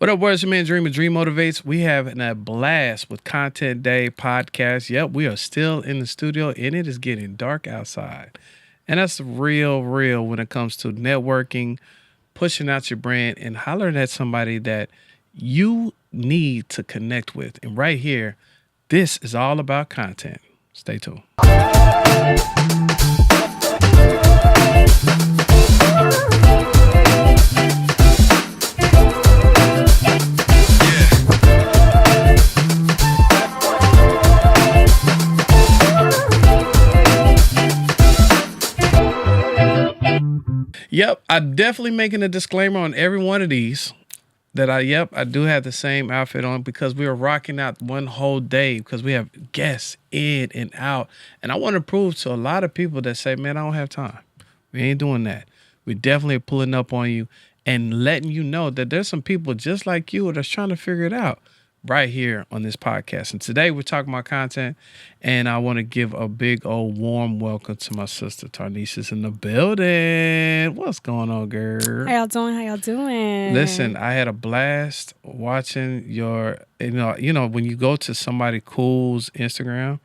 What up, words? Your man Dream Motivates. We have a blast with Content Day podcast. Yep, we are still in the studio and it is getting dark outside. And that's real when it comes to networking, pushing out your brand, and hollering at somebody that you need to connect with. And right here, this is all about content. Stay tuned. Yep, I'm definitely making a disclaimer on every one of these that I do have the same outfit on because we are rocking out one whole day because we have guests in and out. And I want to prove to a lot of people that say, man, I don't have time. We ain't doing that. We definitely are pulling up on you and letting you know that there's some people just like you that's trying to figure it out right here on this podcast. And today we're talking about content, and I want to give a big old warm welcome to my sister Tarnisha's in the building. What's going on, girl? How y'all doing? Listen, I had a blast watching your, you know, when you go to somebody cool's Instagram,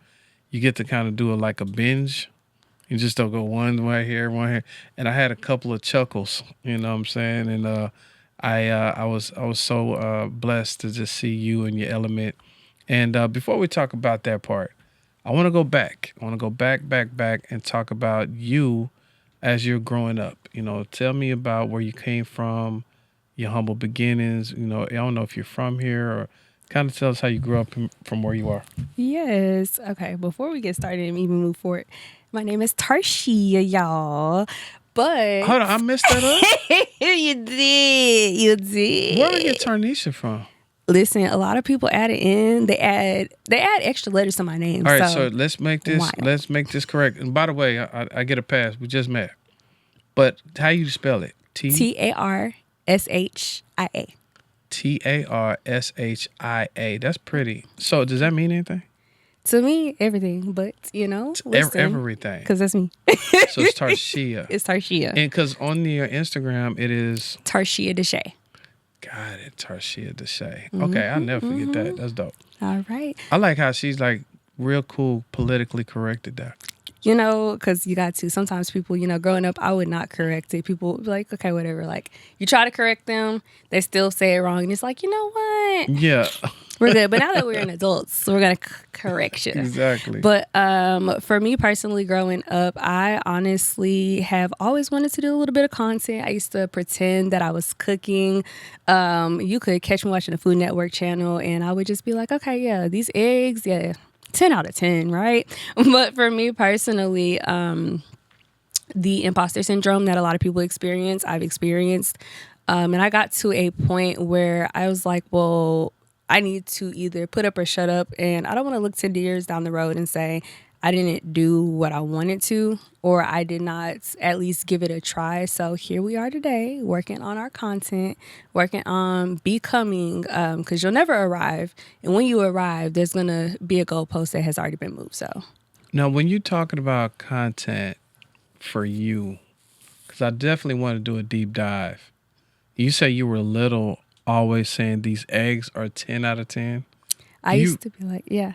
you get to kind of do like a binge. You just don't go one way here, one here. And I had a couple of chuckles, you know what I'm saying? And I was so blessed to just see you in your element. And before we talk about that part, I want to go back. I want to go back and talk about you as you're growing up. You know, tell me about where you came from, your humble beginnings. You know, I don't know if you're from here, or kind of tell us how you grew up from where you are. Yes. Okay. Before we get started and even move forward, my name is Tarshia, y'all. But hold on, I messed that up. You did. Where did you get Tarnisha from? Listen, a lot of people add it in. They add extra letters to my name. All right, so let's make this correct. And by the way, I get a pass. We just met. But how you spell it? Tarshia. Tarshia. That's pretty. So does that mean anything? To me, everything, but everything. Because that's me. So it's Tarshia. It's Tarshia. And because on your Instagram, it is Tarshia Deshae. Got it, Tarshia Deshae. Okay, I'll never forget that. That's dope. All right. I like how she's like real cool, politically corrected that. You know, because you got to. Sometimes people, growing up, I would not correct it. People would be like, okay, whatever. Like, you try to correct them, they still say it wrong. And it's like, you know what? Yeah. We're good. But now that we're an adults, we're going to correct you. Exactly. But for me personally, growing up, I honestly have always wanted to do a little bit of content. I used to pretend that I was cooking. You could catch me watching the Food Network channel, and I would just be like, okay, yeah, these eggs, yeah. 10 out of 10, right? But for me personally, the imposter syndrome that a lot of people experience, I've experienced. And I got to a point where I was like, well, I need to either put up or shut up. And I don't want to look 10 years down the road and say, I didn't do what I wanted to, or I did not at least give it a try. So here we are today, working on our content, working on becoming, because you'll never arrive. And when you arrive, there's going to be a goalpost that has already been moved. So now, when you're talking about content for you, because I definitely want to do a deep dive. You say you were little, always saying these eggs are 10 out of 10. I used to be like, yeah.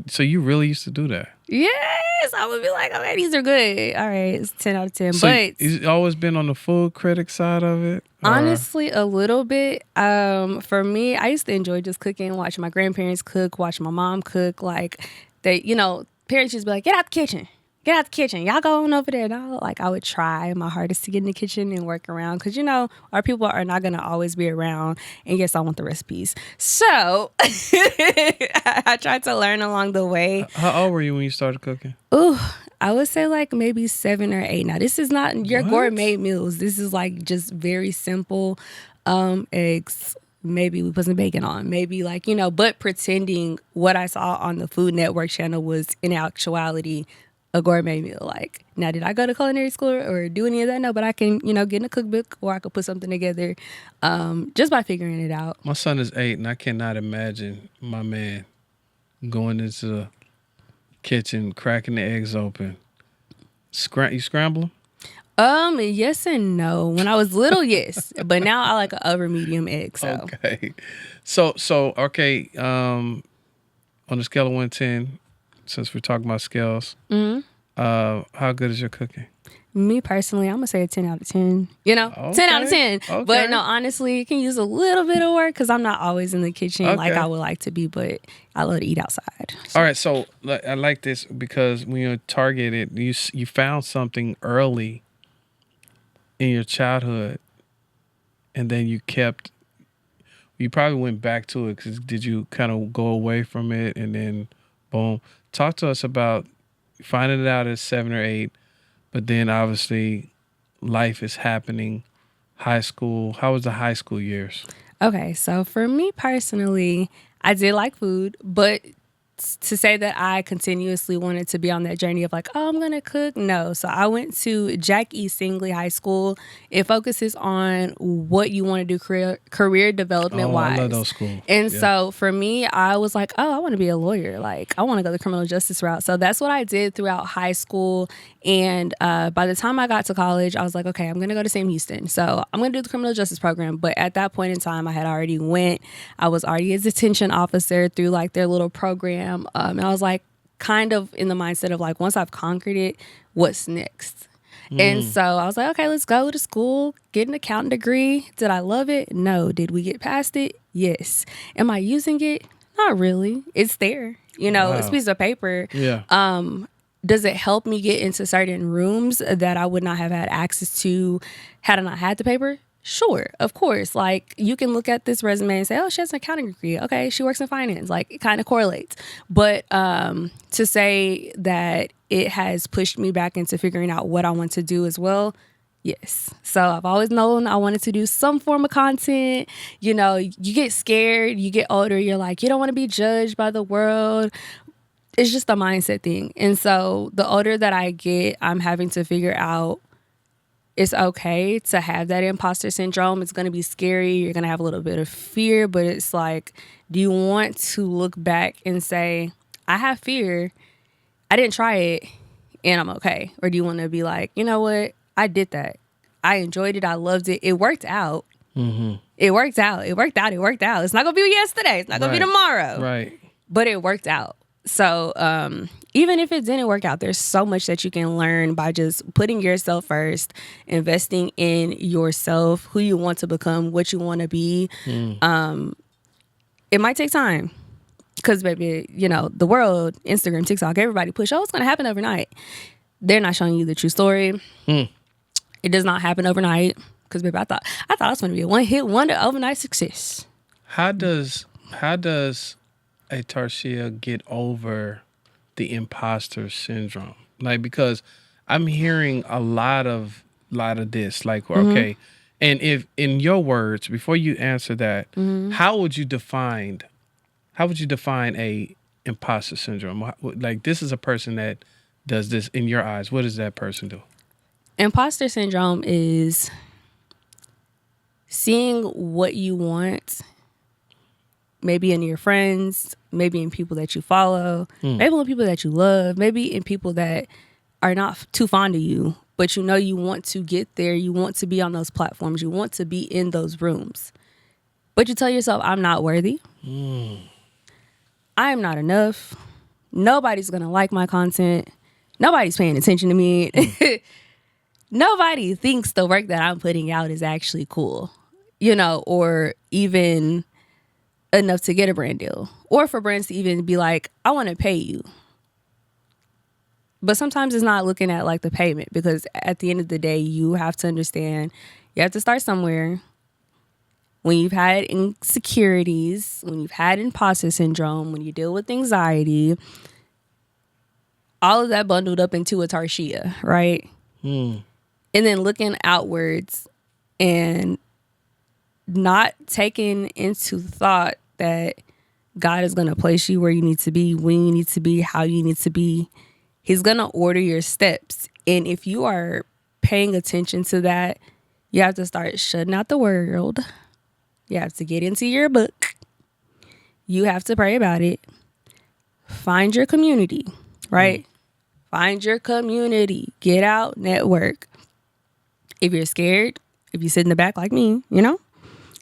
So you really used to do that? Yes, I would be like, okay, these are good. All right, it's 10 out of 10. So but you've always been on the food critic side of it? Honestly, a little bit. For me, I used to enjoy just cooking, watching my grandparents cook, watching my mom cook. Like, parents used to be like, get out the kitchen. Get out the kitchen. Y'all go on over there. No, like I would try my hardest to get in the kitchen and work around because, our people are not going to always be around. And yes, I want the recipes. So I tried to learn along the way. How old were you when you started cooking? Ooh, I would say like maybe 7 or 8. Now, this is not your gourmet meals. This is like just very simple eggs. Maybe we put some bacon on. Maybe but pretending what I saw on the Food Network channel was in actuality a gourmet meal. Like, now, did I go to culinary school or do any of that? No, but I can, get in a cookbook or I could put something together just by figuring it out. My son is 8, and I cannot imagine my man going into the kitchen, cracking the eggs open. You scramble them? Yes and no. When I was little, yes, but now I like an over medium egg. So Okay. Okay. On a scale of 1 to 10, since we're talking about scales, how good is your cooking? me personally, I'm gonna say a 10 out of 10. You know, 10 out of 10. Okay. But no, honestly, it can use a little bit of work because I'm not always in the kitchen like I Okay. would like to be. But I love to eat outside. All right. So I like this because when you're targeted, you found something early in your childhood, and then you kept. You probably went back to it because did you kind of go away from it and then boom? Talk to us about finding it out at 7 or 8, but then obviously life is happening. High school. How was the high school years? Okay, so for me personally, I did like food, but to say that I continuously wanted to be on that journey of like, oh, I'm gonna cook. No. So I went to Jack E. Singley High School. It focuses on what you want to do career development Oh, I love wise. those schools. And Yeah. so for me, I was like, oh, I want to be a lawyer. Like I want to go the criminal justice route. So that's what I did throughout high school. And by the time I got to college, I was like, okay, I'm gonna go to Sam Houston. So I'm gonna do the criminal justice program. But at that point in time, I had already went. I was already a detention officer through like their little program. And I was like, kind of in the mindset of like, once I've conquered it, what's next? And so I was like, okay, let's go to school, get an accounting degree. Did I love it? No. Did we get past it? Yes. Am I using it? Not really. It's there. You know, it's a piece of paper. Yeah. Does it help me get into certain rooms that I would not have had access to had I not had the paper? Sure, of course. Like you can look at this resume and say, oh, she has an accounting degree. Okay, she works in finance. Like it kind of correlates. But to say that it has pushed me back into figuring out what I want to do as well, yes. So I've always known I wanted to do some form of content. You know, you get scared, you get older, you're like, you don't want to be judged by the world. It's just a mindset thing. And so the older that I get, I'm having to figure out it's okay to have that imposter syndrome. It's going to be scary. You're going to have a little bit of fear, but it's like, do you want to look back and say, I have fear. I didn't try it and I'm okay. Or do you want to be like, you know what? I did that. I enjoyed it. I loved it. It worked out. Mm-hmm. It worked out. It worked out. It worked out. It's not going to be yesterday. It's not going to be tomorrow. Right. But it worked out. So even if it didn't work out, there's so much that you can learn by just putting yourself first, investing in yourself, who you want to become, what you want to be. It might take time because, baby, you know, the world, Instagram, TikTok, everybody push, oh, it's going to happen overnight. They're not showing you the true story. It does not happen overnight because, baby, I thought I was going to be a one-hit wonder, overnight success. How does a Tarshia get over the imposter syndrome? Like, because I'm hearing a lot of this. Like, okay, and if in your words, before you answer that, how would you define a imposter syndrome? Like, this is a person that does this in your eyes. What does that person do? Imposter syndrome is seeing what you want, maybe in your friends, maybe in people that you follow, maybe in people that you love, maybe in people that are not too fond of you, but you know you want to get there, you want to be on those platforms, you want to be in those rooms. But you tell yourself, I'm not worthy. I am not enough. Nobody's going to like my content. Nobody's paying attention to me. Nobody thinks the work that I'm putting out is actually cool, you know, or even enough to get a brand deal, or for brands to even be like, I want to pay you. But sometimes it's not looking at like the payment, because at the end of the day, you have to understand you have to start somewhere. When you've had insecurities, when you've had imposter syndrome, when you deal with anxiety, all of that bundled up into a Tarshia, right? And then looking outwards and not taking into thought that God is going to place you where you need to be, when you need to be, how you need to be. He's going to order your steps. And if you are paying attention to that, you have to start shutting out the world. You have to get into your book. You have to pray about it. Find your community, right? Find your community. Get out, network. If you're scared, if you sit in the back like me,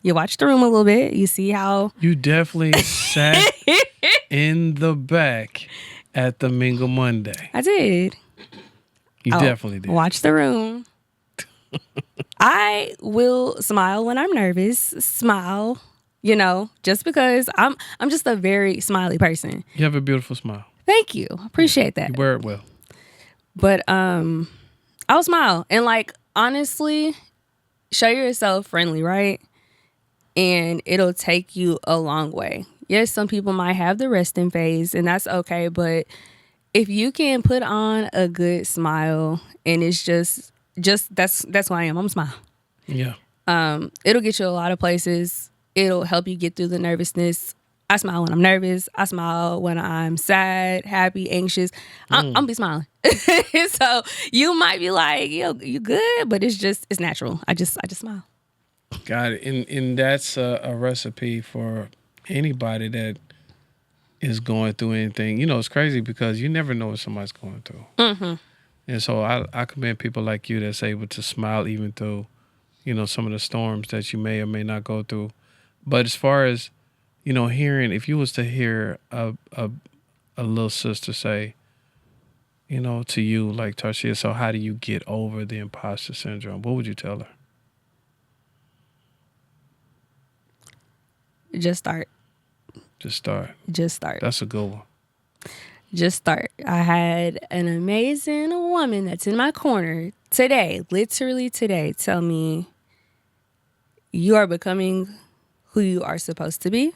you watch the room a little bit. You see how You definitely sat in the back at the Mingle Monday. I did. You definitely did. Watch the room. I will smile when I'm nervous. Smile, just because I'm just a very smiley person. You have a beautiful smile. Thank you. Appreciate that. You wear it well. But I'll smile and honestly, show yourself friendly, right? And it'll take you a long way. Yes, some people might have the resting phase, and that's okay. But if you can put on a good smile, and it's just that's who I am. I'm a smile. Yeah. It'll get you a lot of places. It'll help you get through the nervousness. I smile when I'm nervous. I smile when I'm sad, happy, anxious. I'm be smiling. So you might be like, you good, but it's natural. I just smile. Got it. And that's a recipe for anybody that is going through anything. It's crazy because you never know what somebody's going through. Mm-hmm. And so I commend people like you that's able to smile even through, some of the storms that you may or may not go through. But as far as, hearing, if you was to hear a little sister say, to you, like, Tarshia, so how do you get over the imposter syndrome? What would you tell her? Just start. Just start. Just start. That's a good one. Just start. I had an amazing woman that's in my corner today, literally today, tell me, you are becoming who you are supposed to be.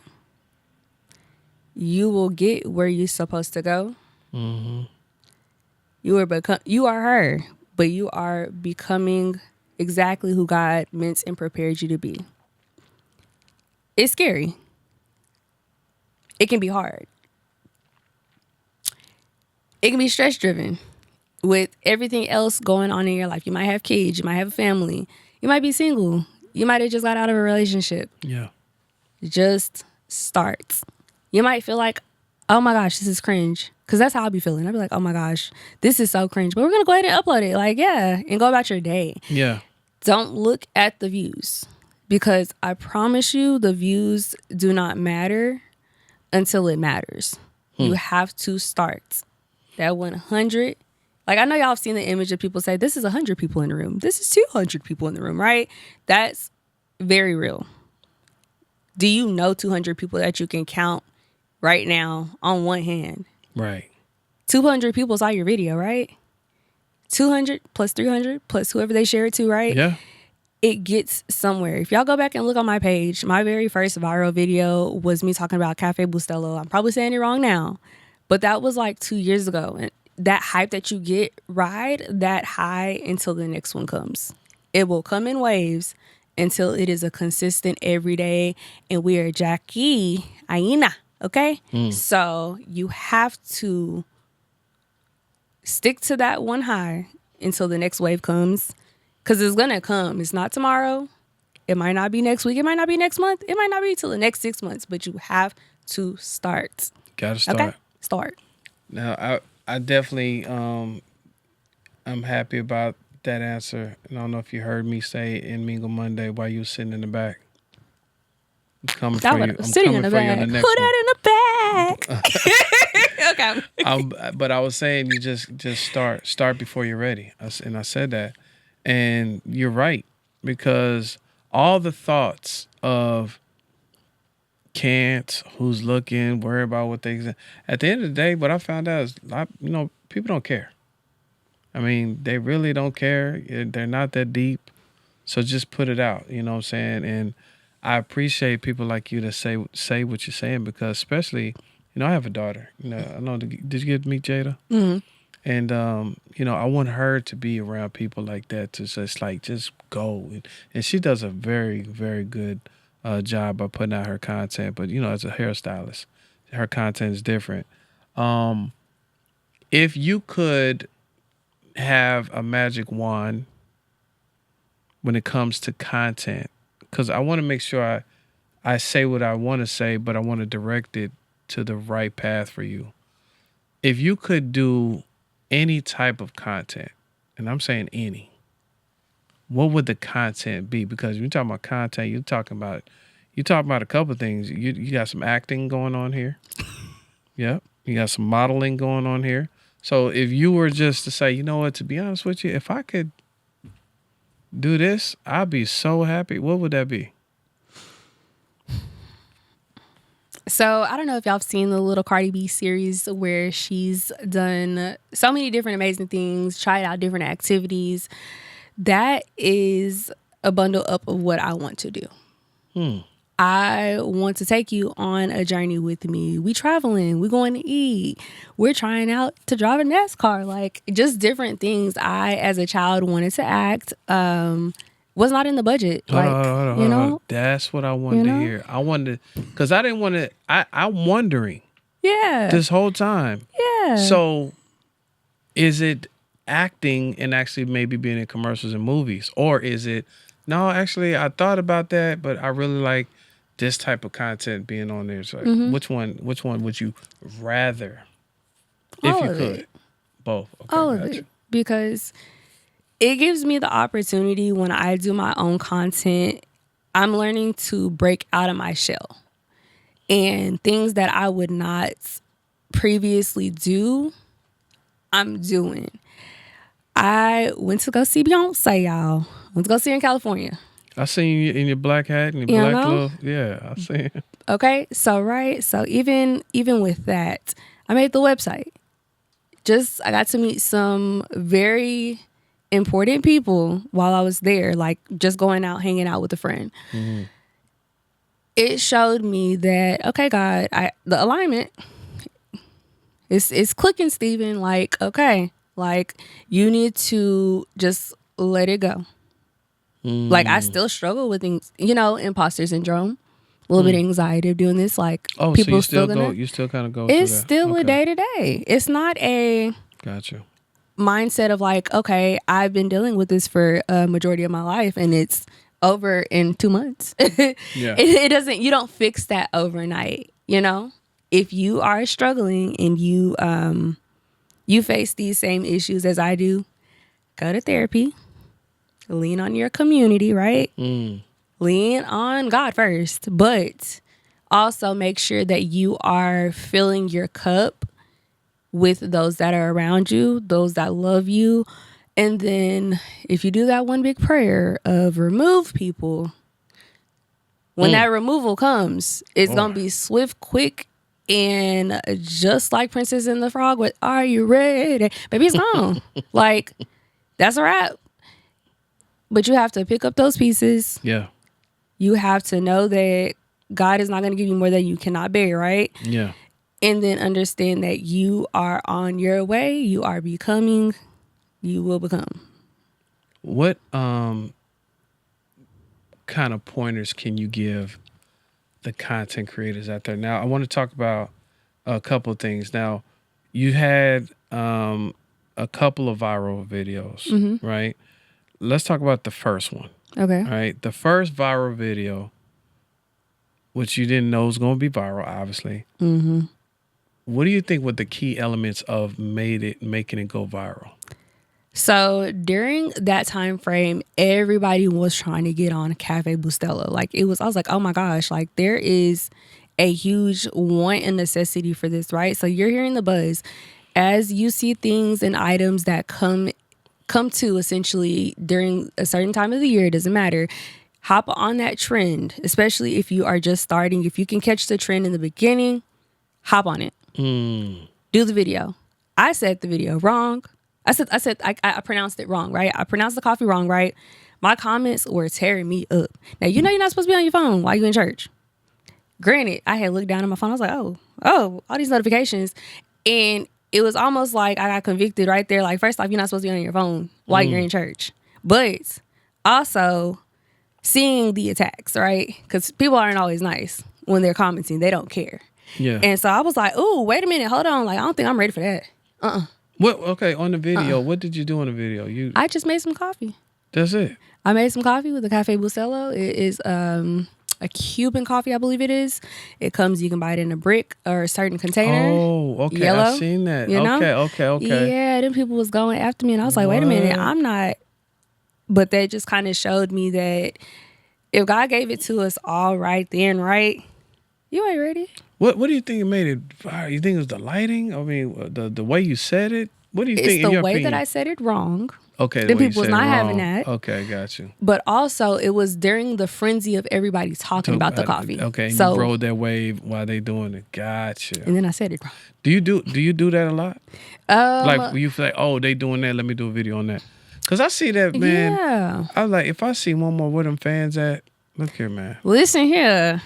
You will get where you're supposed to go. Mm-hmm. You are her, but you are becoming exactly who God meant and prepared you to be. It's scary. It can be hard. It can be stress driven with everything else going on in your life. You might have kids. You might have a family. You might be single. You might have just got out of a relationship. Yeah. Just start. You might feel like, oh my gosh, this is cringe. Because that's how I'll be feeling. I'll be like, oh my gosh, this is so cringe. But we're going to go ahead and upload it. And go about your day. Yeah. Don't look at the views. Because I promise you, the views do not matter until it matters. You have to start. That 100, I know y'all have seen the image of people say, this is 100 people in the room. This is 200 people in the room, right? That's very real. Do you know 200 people that you can count right now on one hand? Right. 200 people saw your video, right? 200 plus 300 plus whoever they share it to, right? Yeah. It gets somewhere. If y'all go back and look on my page, my very first viral video was me talking about Cafe Bustelo. I'm probably saying it wrong now, but that was 2 years ago. And that hype that you get, ride that high until the next one comes. It will come in waves until it is a consistent everyday. And we are Jackie Aina, okay? So you have to stick to that one high until the next wave comes. Because it's going to come. It's not tomorrow. It might not be next week. It might not be next month. It might not be till the next 6 months. But you have to start. Got to start. Okay? Start. Now, I definitely I'm happy about that answer. And I don't know if you heard me say in Mingle Monday while you were sitting in the back. I'm coming for you. I'm sitting in coming the for you back. on the next Put one. that in the back. Okay. But I was saying you just start before you're ready. And I said that. And you're right, because all the thoughts of can't, who's looking, worry about what they... At the end of the day, what I found out is, people don't care. I mean, they really don't care. They're not that deep. So just put it out, you know what I'm saying? And I appreciate people like you that say what you're saying, because especially, I have a daughter. I know, did you get to meet Jada? Mm-hmm. And, I want her to be around people like that to just go. And she does a very, very good job of putting out her content. But, as a hairstylist, her content is different. If you could have a magic wand when it comes to content, because I want to make sure I say what I want to say, but I want to direct it to the right path for you. If you could do any type of content, and I'm saying any, what would the content be? Because when you're talking about content, you're talking about a couple of things. You got some acting going on here. Yep. You got some modeling going on here. So if you were just to say, you know what, to be honest with you, if I could do this, I'd be so happy. What would that be? So I don't know if y'all have seen the little Cardi B series where she's done so many different amazing things, tried out different activities. That is a bundle up of what I want to do. I want to take you on a journey with me. We traveling, we going to eat, we're trying out to drive a NASCAR, like just different things. I, as a child, wanted to act. Was not in the budget. Hold Like, on, you know, that's what I wanted to hear. I wanted to, because I didn't want to, I'm wondering yeah, this whole time. yeah. So is it acting and actually maybe being in commercials and movies? Or is it, no, actually, I thought about that, but I really like this type of content being on there. So which one would you rather? If All you of could. it. Both. Okay, All of gotcha. it. Because it gives me the opportunity when I do my own content. I'm learning to break out of my shell. And things that I would not previously do, I'm doing. I went to go see Beyonce, y'all. Went to go see her in California. I seen you in your black hat and your You black know? glove. Yeah, I seen it. Okay, so even with that, I made the website. I got to meet some very important people while I was there, like just going out, hanging out with a friend. Mm-hmm. It showed me that, okay, God, the alignment is clicking, Steven. Like, okay, like you need to just let it go. Like I still struggle with things, imposter syndrome, a little bit of anxiety of doing this. Like Oh, people so you still kind of go it's through that. still a day to day. It's not a Gotcha. mindset of like, okay, I've been dealing with this for a majority of my life and it's over in 2 months. Yeah. It doesn't, you don't fix that overnight, If you are struggling and you face these same issues as I do, go to therapy, lean on your community, right? Lean on God first, but also make sure that you are filling your cup with those that are around you, those that love you. And then if you do that one big prayer of remove people, when that removal comes, it's going to be swift, quick, and just like Princess and the Frog with "Are you ready?" Baby, it's gone. Like, that's a wrap. But you have to pick up those pieces. Yeah. You have to know that God is not going to give you more than you cannot bear, right? Yeah. And then understand that you are on your way. You are becoming. You will become. What kind of pointers can you give the content creators out there? Now, I want to talk about a couple of things. Now, you had a couple of viral videos, right? Let's talk about the first one. Okay. All right. The first viral video, which you didn't know was going to be viral, obviously. What do you think were the key elements of making it go viral? So during that time frame, everybody was trying to get on Cafe Bustelo. Like I was like, oh my gosh, like there is a huge want and necessity for this, right? So you're hearing the buzz as you see things and items that come to essentially during a certain time of the year. It doesn't matter. Hop on that trend, especially if you are just starting. If you can catch the trend in the beginning, hop on it. Do the video. I said the video wrong. I pronounced it wrong, right? I pronounced the coffee wrong, right? My comments were tearing me up. Now, you're not supposed to be on your phone while you're in church. Granted, I had looked down at my phone. I was like, oh, all these notifications. And it was almost like I got convicted right there. Like, first off, you're not supposed to be on your phone while you're in church. But also seeing the attacks, right? Because people aren't always nice when they're commenting. They don't care. Yeah. And so I was like, oh, wait a minute. Hold on. Like, I don't think I'm ready for that. What? Okay, on the video, what did you do on the video? I just made some coffee. That's it? I made some coffee with the Cafe Bustelo. It is a Cuban coffee, I believe it is. It comes, you can buy it in a brick or a certain container. Oh, okay. Yellow, I've seen that. you know? Okay. Yeah, them people was going after me, and I was like, wait a minute, I'm not But that just kind of showed me that if God gave it to us all right then, right, you ain't ready. What do you think it made it viral? You think it was the lighting? I mean, the way you said it? What do you It's think, in the your way that opinion? I said it wrong. Okay, the The way you people was said it not having wrong. that. Okay, got you. But also, it was during the frenzy of everybody talking about the coffee. Okay, and you So, rode that wave while they doing it. Gotcha. and then I said it wrong. Do you do that a lot? Like Um, you feel like, oh, they doing that, let me do a video on that. Cause I see that, man. yeah. I like, if I see one more where them fans at, look here, man. Listen here.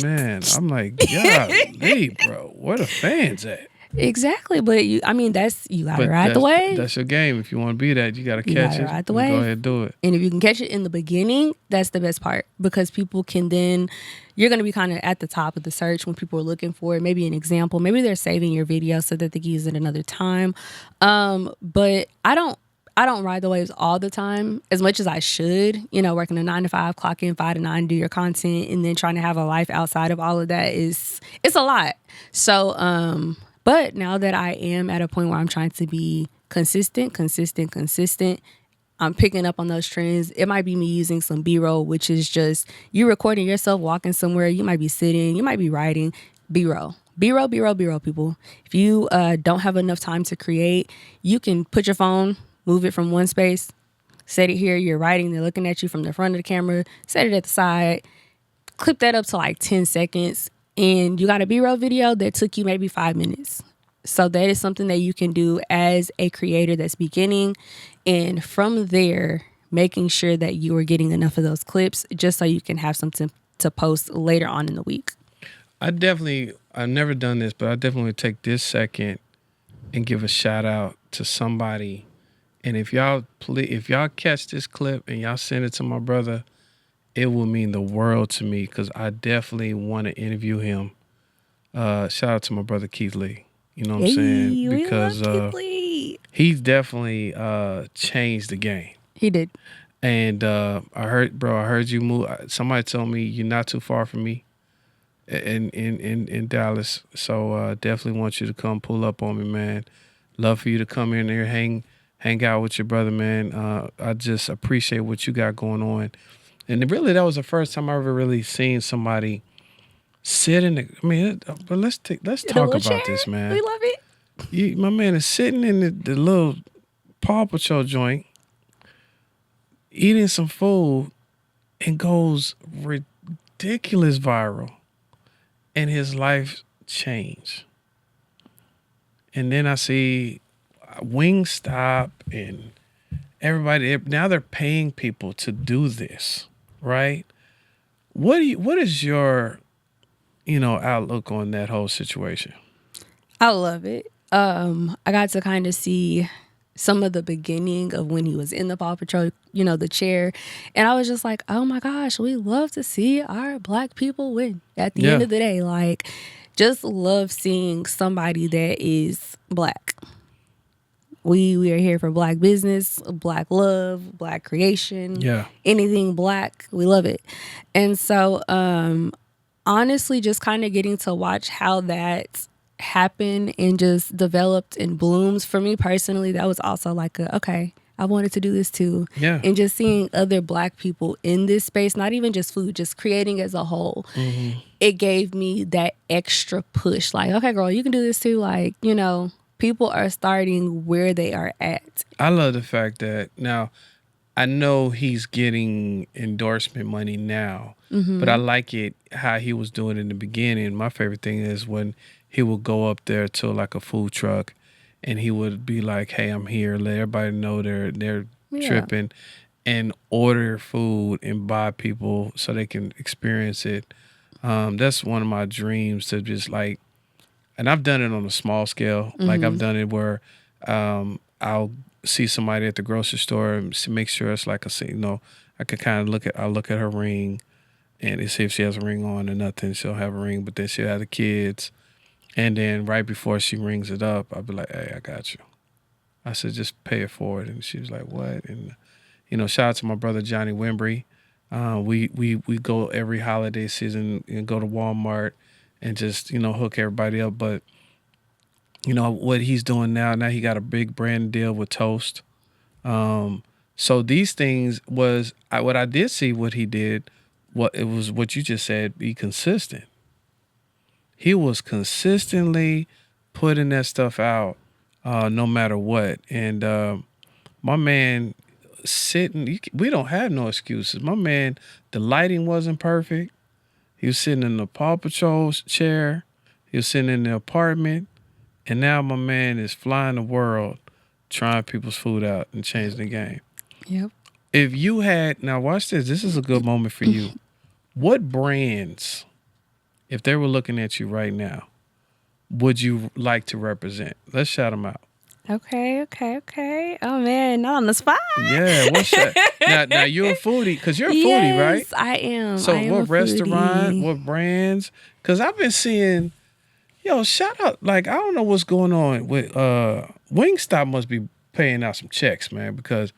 Man, I'm like, golly, bro, where the fans at? Exactly, but you gotta ride the that's, wave. that's your game. If you want to be that, you gotta You catch gotta it. ride the Go wave. ahead and do it. And if you can catch it in the beginning, that's the best part, because people can then, you're going to be kind of at the top of the search when people are looking for it. Maybe an example, maybe they're saving your video so that they can use it another time. But I don't ride the waves all the time as much as I should. You know, working a 9 to 5, clock in 5 to 9, do your content, and then trying to have a life outside of all of that it's a lot. So, but now that I am at a point where I'm trying to be consistent, I'm picking up on those trends. It might be me using some B-roll, which is just you recording yourself walking somewhere. You might be sitting, you might be writing. B-roll. B-roll, people. If you don't have enough time to create, you can put your phone, move it from one space, set it here. You're writing, they're looking at you from the front of the camera, set it at the side, clip that up to like 10 seconds, and you got a B-roll video that took you maybe 5 minutes. So that is something that you can do as a creator that's beginning. And from there, making sure that you are getting enough of those clips just so you can have something to post later on in the week. I've never done this, but I definitely would take this second and give a shout out to somebody. And if y'all catch this clip and y'all send it to my brother, it will mean the world to me, because I definitely want to interview him. Shout out to my brother Keith Lee. You know what I'm saying? Because he's definitely changed the game. He did. And I heard you move. Somebody told me you're not too far from me in Dallas. So definitely want you to come pull up on me, man. Love for you to come in there, hang out with your brother, man. I just appreciate what you got going on. And really, that was the first time I ever really seen somebody sit in the. I mean, but let's talk about chair. this, man. We love it. My man is sitting in the little Paw Patrol joint, eating some food, and goes ridiculous viral, and his life changed. And then I see Wingstop and everybody, now they're paying people to do this, right? What is your, outlook on that whole situation? I love it. I got to kind of see some of the beginning of when he was in the Paw Patrol, the chair. And I was just like, oh my gosh, we love to see our Black people win at the end of the day. Like, just love seeing somebody that is Black. We are here for Black business, Black love, Black creation. Yeah. Anything Black, we love it. And so, honestly, just kind of getting to watch how that happened and just developed and blooms. For me personally, that was also like okay, I wanted to do this too. Yeah. And just seeing other Black people in this space, not even just food, just creating as a whole. Mm-hmm. It gave me that extra push. Like, okay, girl, you can do this too. Like, people are starting where they are at. I love the fact that now I know he's getting endorsement money now, but I like it how he was doing it in the beginning. My favorite thing is when he would go up there to like a food truck and he would be like, hey, I'm here. Let everybody know they're tripping, and order food and buy people so they can experience it. That's one of my dreams, to just like, and I've done it on a small scale. Like I've done it where I'll see somebody at the grocery store and make sure it's like I could kind of I'll look at her ring and see if she has a ring on or nothing. She'll have a ring, but then she'll have the kids. And then right before she rings it up, I'll be like, hey, I got you. I said, just pay it forward. And she was like, what? And, shout out to my brother, Johnny Wembry. We go every holiday season and go to Walmart and just, hook everybody up. But, what he's doing now he got a big brand deal with Toast. So So these things was what I did see. What he did, what it was, what you just said. Be consistent. He was consistently putting that stuff out, no matter what. And my man sitting, we don't have no excuses. My man, the lighting wasn't perfect. He was sitting in the Paw Patrol chair. He was sitting in the apartment. And now my man is flying the world, trying people's food out and changing the game. Yep. If you had, now watch this. This is a good moment for you. What brands, if they were looking at you right now, would you like to represent? Let's shout them out. Okay. Oh man, not on the spot. Yeah, what's that? Now you're a foodie, because you're a foodie, right? Yes, I am. So I am what a restaurant, foodie. what brands? Because I've been seeing, shout out, like, I don't know what's going on with Wingstop must be paying out some checks, man, because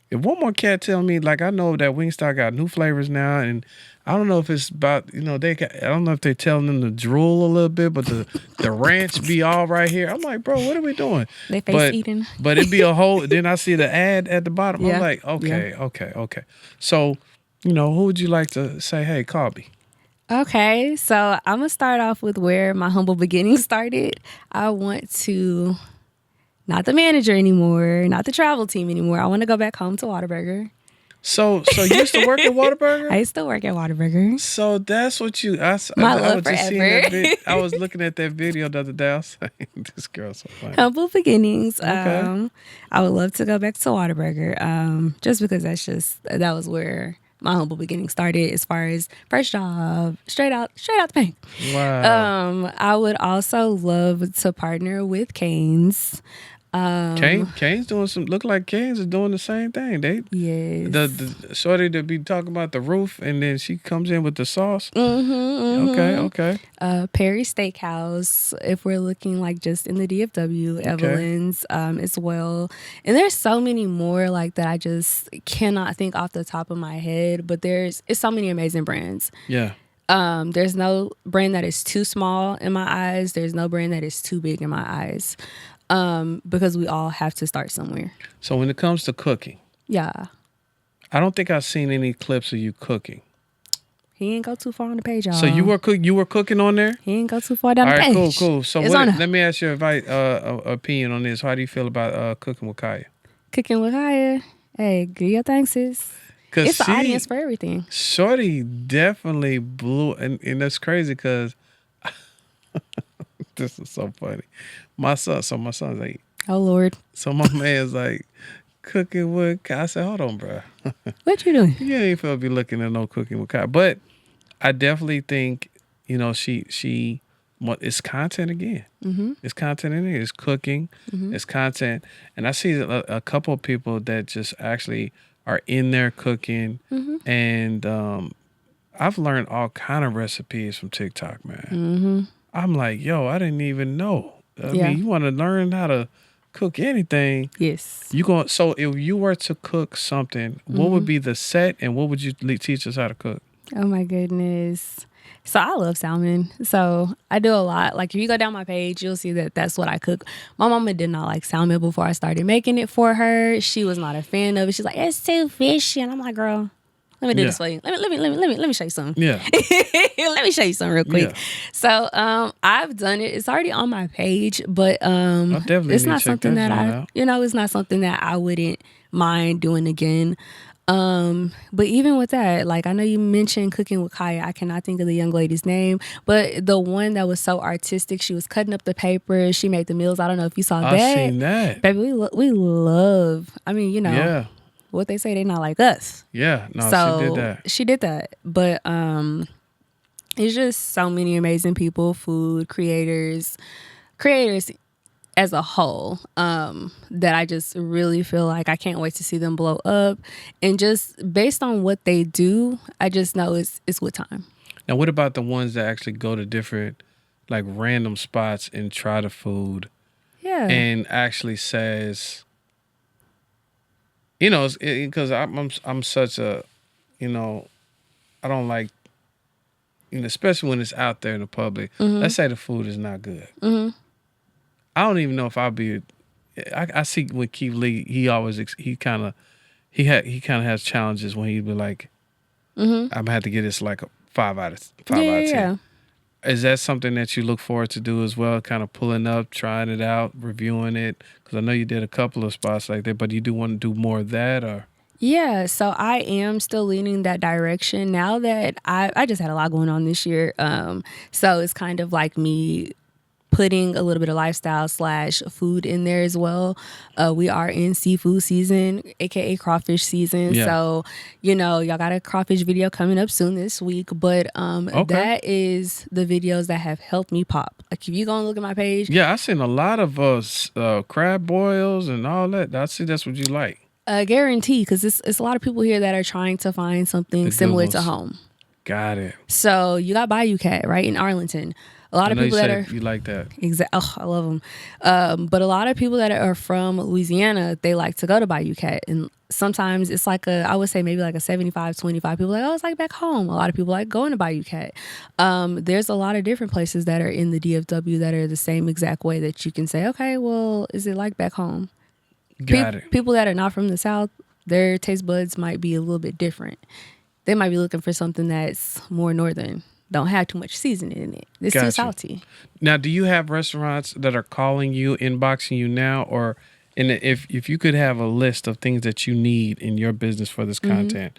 if one more cat tell me, like, I know that Wingstop got new flavors now, and I don't know if it's about, I don't know if they're telling them to drool a little bit, but the ranch be all right here. I'm like, bro, what are we doing? They face eating. But it'd be a whole, then I see the ad at the bottom. Yeah. I'm like, okay. So, who would you like to say, hey, call me? Okay, so I'm gonna start off with where my humble beginnings started. I want to, not the manager anymore, not the travel team anymore. I want to go back home to Whataburger. So you used to work at Whataburger? I used to work at Whataburger. So that's what you. My I love was just seeing forever. that I was looking at that video the other day. I was like, this girl's so funny. Humble beginnings. Okay. I would love to go back to Whataburger. Just because that was where my humble beginnings started, as far as first job, straight out the bank. Wow. I would also love to partner with Cane's. Kane's doing look like Kane's is doing the same thing. Yes. The shorty that be talking about the roof, and then she comes in with the sauce. Mm-hmm. Okay. Perry Steakhouse, if we're looking like just in the DFW, Evelyn's as well. And there's so many more like that I just cannot think off the top of my head, but it's so many amazing brands. Yeah. There's no brand that is too small in my eyes. There's no brand that is too big in my eyes. Because we all have to start somewhere. So when it comes to cooking, Yeah. I don't think I've seen any clips of you cooking. He ain't go too far on the page, y'all. So you were cooking on there? He ain't go too far down All the right, page. cool. So It's let me ask your opinion on this. How do you feel about cooking with Kaya? Cooking with Kaya. Hey, do your thing, sis. It's the audience for everything. Shorty definitely blew, and that's crazy because this is so funny. My son's 8. Oh, Lord. So my man's like, cooking with Kaya. I said, hold on, bro. What you doing? You ain't feel be looking at no cooking with Kaya. But I definitely think, she it's content again. Mm-hmm. It's content in it. It's cooking. Mm-hmm. It's content. And I see a couple of people that just actually are in there cooking. Mm-hmm. And I've learned all kind of recipes from TikTok, man. Mm-hmm. I'm like, yo, I didn't even know. I mean, you want to learn how to cook anything. Yes. So if you were to cook something, what would be the set, and what would you teach us how to cook? Oh my goodness. So I love salmon. So I do a lot. Like if you go down my page, you'll see that that's what I cook. My mama did not like salmon before I started making it for her. She was not a fan of it. She's like, it's too fishy. And I'm like, girl, let me do this for you. Let me show you something. Yeah. Let me show you something real quick. Yeah. So I've done it. It's already on my page, but it's not something that it's not something that I wouldn't mind doing again. But even with that, like I know you mentioned cooking with Kaya. I cannot think of the young lady's name, but the one that was so artistic, she was cutting up the paper. She made the meals. I don't know if you saw that. I've seen that. Baby, we love. I mean, Yeah. What they say, they not like us. Yeah, no, So she did that. She did that. But it's just so many amazing people, food creators as a whole, that I just really feel like I can't wait to see them blow up. And just based on what they do, I just know it's with time. Now, what about the ones that actually go to different, like, random spots and try the food? Yeah. And actually says, because I'm such a, I don't like, especially when it's out there in the public. Mm-hmm. Let's say the food is not good. Mm-hmm. I don't even know if I'll be. I see with Keith Lee, he he kind of has challenges when he'd be like, I'm gonna have to get this like a 5 out of 10. Yeah. Is that something that you look forward to do as well? Kind of pulling up, trying it out, reviewing it? Because I know you did a couple of spots like that, but you do want to do more of that, or? Yeah, so I am still leaning that direction now that I just had a lot going on this year. So it's kind of like me putting a little bit of lifestyle / food in there as well. We are in seafood season, aka crawfish season. Yeah. So, y'all got a crawfish video coming up soon this week. But that is the videos that have helped me pop. Like if you go and look at my page. Yeah, I seen a lot of crab boils and all that. I see that's what you like. Guarantee, because it's a lot of people here that are trying to find something similar to home. Got it. So you got Bayou Cat, right, in Arlington. A lot of people you like that. Exactly. Oh, I love them. But a lot of people that are from Louisiana, they like to go to Bayou Cat. And sometimes it's like I would say maybe like a 75-25. People are like, oh, it's like back home. A lot of people like going to Bayou Cat. There's a lot of different places that are in the DFW that are the same exact way that you can say, okay, well, is it like back home? Got it. People that are not from the South, their taste buds might be a little bit different. They might be looking for something that's more northern. Don't have too much seasoning in it. It's too salty. Now, do you have restaurants that are calling you, inboxing you now, or if you could have a list of things that you need in your business for this content,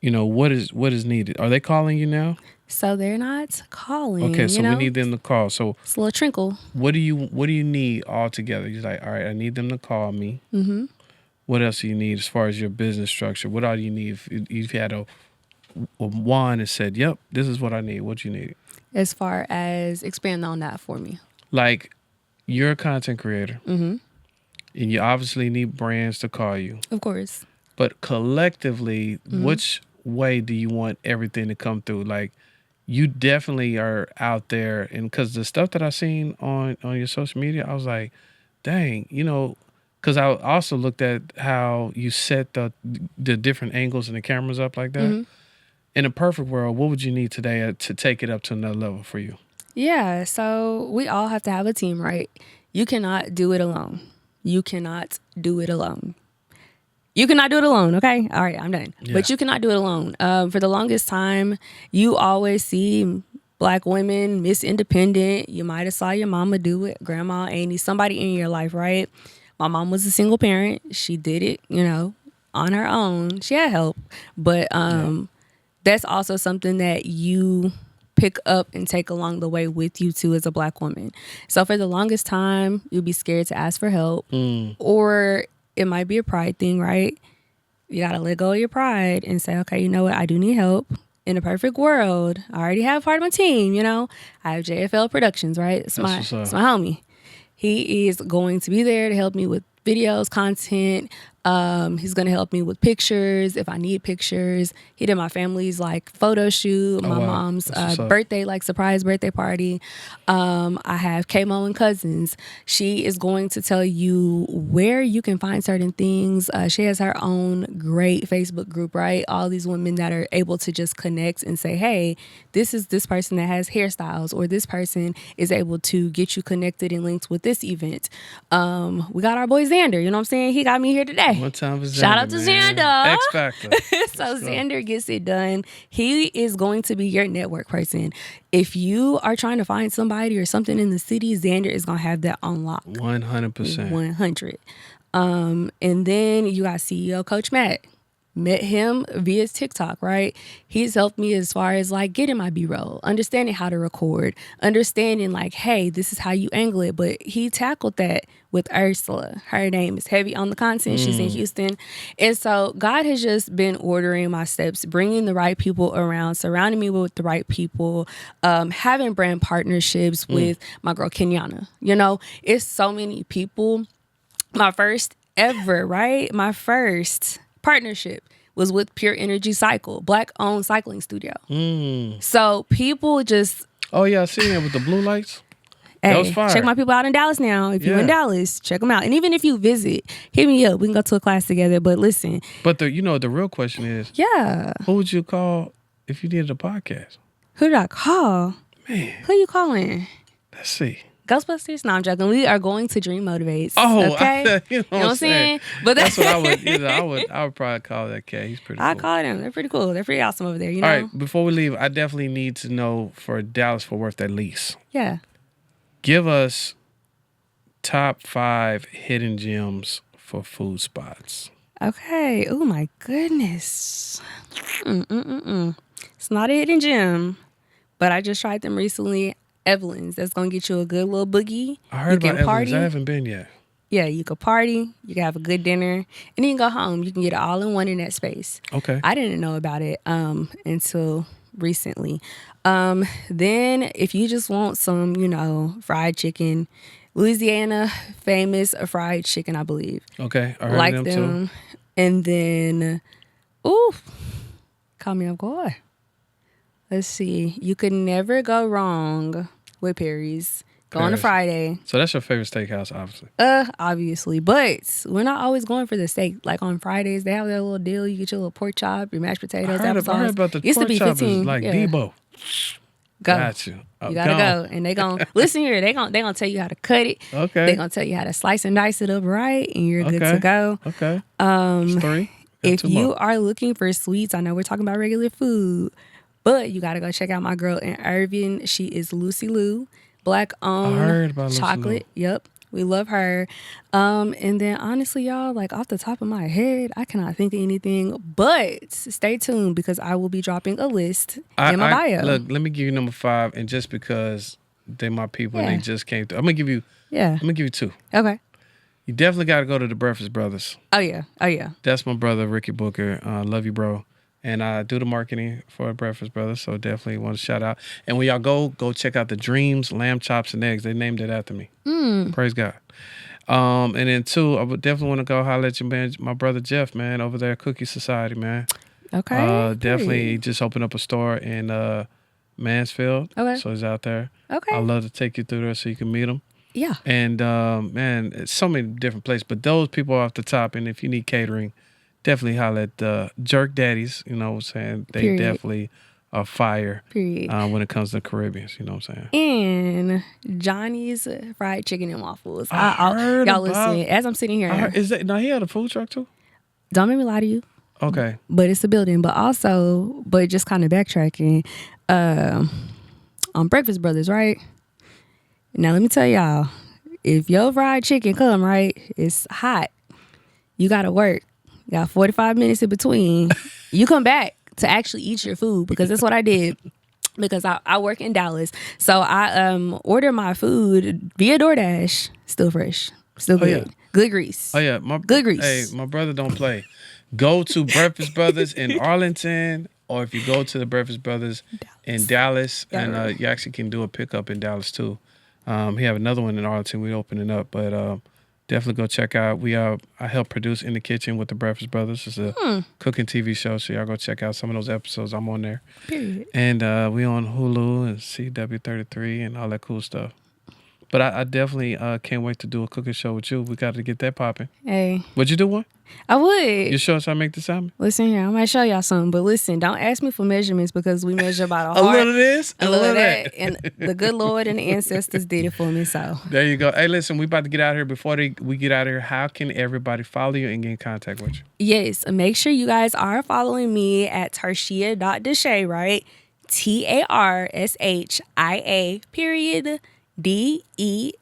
what is needed? Are they calling you now? So they're not calling. Okay, so we need them to call. So it's a little trinkle. What do you need all together? You're like, all right, I need them to call me. Mm-hmm. What else do you need as far as your business structure? What all do you need if you had a wand and said, yep, this is what I need? What you need? As far as expand on that for me. Like, you're a content creator. Mm-hmm. And you obviously need brands to call you. Of course. But collectively, which way do you want everything to come through? Like, you definitely are out there. And because the stuff that I seen on your social media, I was like, dang, because I also looked at how you set the different angles and the cameras up like that. Mm-hmm. In a perfect world, what would you need today to take it up to another level for you? Yeah, so we all have to have a team, right? You cannot do it alone. You cannot do it alone. You cannot do it alone, okay? All right, I'm done. Yeah. But you cannot do it alone. For the longest time, you always see Black women, Miss Independent. You might have saw your mama do it, Grandma, Auntie, somebody in your life, right? My mom was a single parent. She did it, on her own. She had help. But that's also something that you pick up and take along the way with you too as a Black woman. So for the longest time, you'll be scared to ask for help, or it might be a pride thing, right? You got to let go of your pride and say, okay, you know what? I do need help. In a perfect world, I already have part of my team, I have JFL Productions, right? It's my homie. He is going to be there to help me with videos, content. He's going to help me with pictures if I need pictures. He did my family's photo shoot, my mom's birthday, surprise birthday party. I have K-Mo and Cousins. She is going to tell you where you can find certain things. She has her own great Facebook group, right? All these women that are able to just connect and say, hey, this is this person that has hairstyles, or this person is able to get you connected and linked with this event. We got our boy Xander, you know what I'm saying? He got me here today. What time is Xander? Shout out to Xander. X Factor. So Xander gets it done. He is going to be your network person. If you are trying to find somebody or something in the city, Xander is going to have that on lock. 100%. 100. And then you got CEO Coach Matt. Met him via TikTok, right? He's helped me as far as getting my B-roll, understanding how to record, understanding hey, this is how you angle it. But he tackled that with Ursula. Her name is heavy on the content. She's in Houston. And so God has just been ordering my steps, bringing the right people around, surrounding me with the right people, having brand partnerships with my girl Kenyana. It's so many people. My first ever, right? My first partnership was with Pure Energy Cycle, Black-owned cycling studio. So people just... Oh, yeah, I seen that with the blue lights. Hey, that was fire. Check my people out in Dallas now. If you're in Dallas, check them out. And even if you visit, hit me up. We can go to a class together. But listen... But the real question is... Yeah. Who would you call if you did a podcast? Who did I call? Man. Who you calling? Let's see. Ghostbusters? No, I'm joking. We are going to Dream Motivates. Oh, okay. you know what I'm saying? But That's what I would. I would probably call that cat. He's pretty. I cool. call them. They're pretty cool. They're pretty awesome over there. You know. All right. Before we leave, I definitely need to know for Dallas Fort Worth at least. Yeah. Give us top 5 hidden gems for food spots. Okay. Oh my goodness. It's not a hidden gem, but I just tried them recently. Evelyn's. That's gonna get you a good little boogie. I heard you about can Evelyn's. party. I haven't been yet. Yeah, you could party. You can have a good dinner, and then you can go home. You can get it all in one in that space. Okay. I didn't know about it until recently. Then if you just want some, fried chicken, Louisiana famous fried chicken, I believe. Okay. I heard like them them. too. And then, ooh, call me off guard. Let's see. You could never go wrong with Perry's. Go on a Paris. Friday. So that's your favorite steakhouse, obviously. Obviously. But we're not always going for the steak. Like on Fridays, they have that little deal. You get your little pork chop, your mashed potatoes, applesauce. I heard about the Used to pork be chop 15. is like Yeah. Debo. Go. Got you. You gotta go. And they gonna listen here, they gonna tell you how to cut it. Okay. They gonna tell you how to slice and dice it up right, and you're good to go. Okay. That's 3. Got If 2 you more. are looking for sweets, I know we're talking about regular food, but you gotta go check out my girl in Irving. She is Lucy Lou, black owned. I heard about Lucy chocolate. Yep. We love her. And then honestly, y'all, like off the top of my head, I cannot think of anything. But stay tuned because I will be dropping a list in my bio. Look, let me give you number 5, and just because they're my people and Yeah. they just came through, I'm gonna give you 2. Okay. You definitely got to go to the Breakfast Brothers. Oh yeah. That's my brother, Ricky Booker. Love you, bro. And I do the marketing for Breakfast Brothers, so definitely want to shout out. And when y'all go check out the Dreams Lamb Chops and Eggs. They named it after me. Praise God. And then 2, I would definitely want to go holler at your man, my brother Jeff, man, over there at Cookie Society, man. Okay. Definitely just opened up a store in Mansfield. Okay. So he's out there. Okay. I'd love to take you through there so you can meet him. Yeah. And man, it's so many different places, but those people are off the top. And if you need catering, definitely holler at Jerk Daddies. You know what I'm saying? They Period. definitely are fire Period. when it comes to Caribbeans. You know what I'm saying? And Johnny's Fried Chicken and Waffles. I heard y'all about- listen, as I'm sitting here, Is that now? He had a food truck too. don't make me lie to you, Okay. but it's a building. But just kind of backtracking on Breakfast Brothers, right? Now let me tell y'all, if your fried chicken come right, it's hot. You gotta work. You got 45 minutes in between. You come back to actually eat your food because that's what I did. Because I work in Dallas, so I order my food via DoorDash. Still fresh, still good, yeah. good grease. Oh yeah, Good grease. Hey, my brother don't play. Go to Breakfast Brothers in Arlington, or if you go to the Breakfast Brothers in Dallas, Yeah, and right. you actually can do a pickup in Dallas too. He have another one in Arlington. We opening up, but definitely go check out. I help produce In the Kitchen with the Breakfast Brothers. It's a cooking TV show, so y'all go check out some of those episodes. I'm on there, Period. and we on Hulu and CW33 and all that cool stuff. But I definitely can't wait to do a cooking show with you. We got to get that popping. Hey, Would you do one? I would. You sure? So I make the salmon? Listen here, I might show y'all something, but listen, don't ask me for measurements because we measure by the A heart. little of this, a little of that, and the good Lord and the ancestors did it for me. So There you go. Hey, listen, we about to get out of here. Before we get out of here, how can everybody follow you and get in contact with you? yes, make sure you guys are following me at Tarshia.Deshae, right? TARSHIA period DESHAE.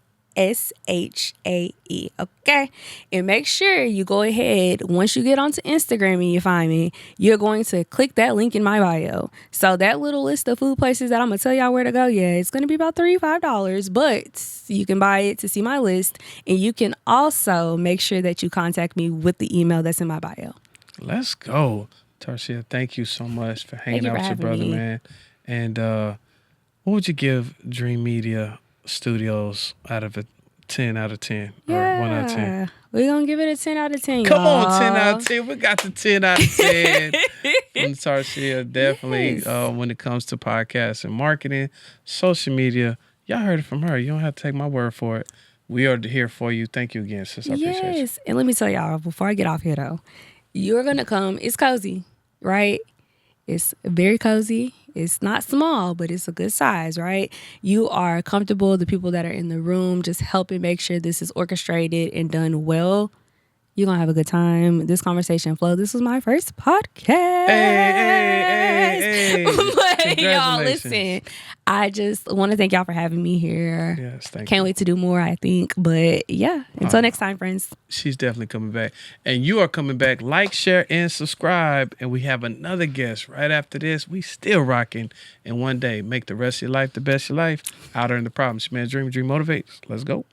Okay. And make sure you go ahead, once you get onto Instagram and you find me, you're going to click that link in my bio. So that little list of food places that I'm gonna tell y'all where to go, yeah, it's gonna be about $35, but you can buy it to see my list. And you can also make sure that you contact me with the email that's in my bio. Let's go. Tarshia, thank you so much for hanging you out for with your having brother, me. man. And what would you give Dream Media Studios out of a 10 out of 10 or 1 out of 10? We're gonna give it a 10 out of 10. Come y'all. on, 10 out of 10. We got the 10 out of 10 from Tarshia. Definitely Yes. when it comes to podcasts and marketing, social media. Y'all heard it from her. You don't have to take my word for it. We are here for you. Thank you again, sis. I appreciate you. Yes. And let me tell y'all, before I get off here though, you're gonna come, it's cozy, right? It's very cozy. It's not small, but it's a good size, right? You are comfortable. The people that are in the room just helping make sure this is orchestrated and done well. You're going to have a good time. This conversation flow. This was my first podcast. Hey. But y'all, listen, I just want to thank y'all for having me here. Yes, thank you. Can't wait to do more, I think. But yeah, until next time, friends. She's definitely coming back. And you are coming back. Like, share, and subscribe. And we have another guest right after this. We still rocking. And one day, make the rest of your life the best of your life. Outer in the problems. Man, dream motivates. Let's go.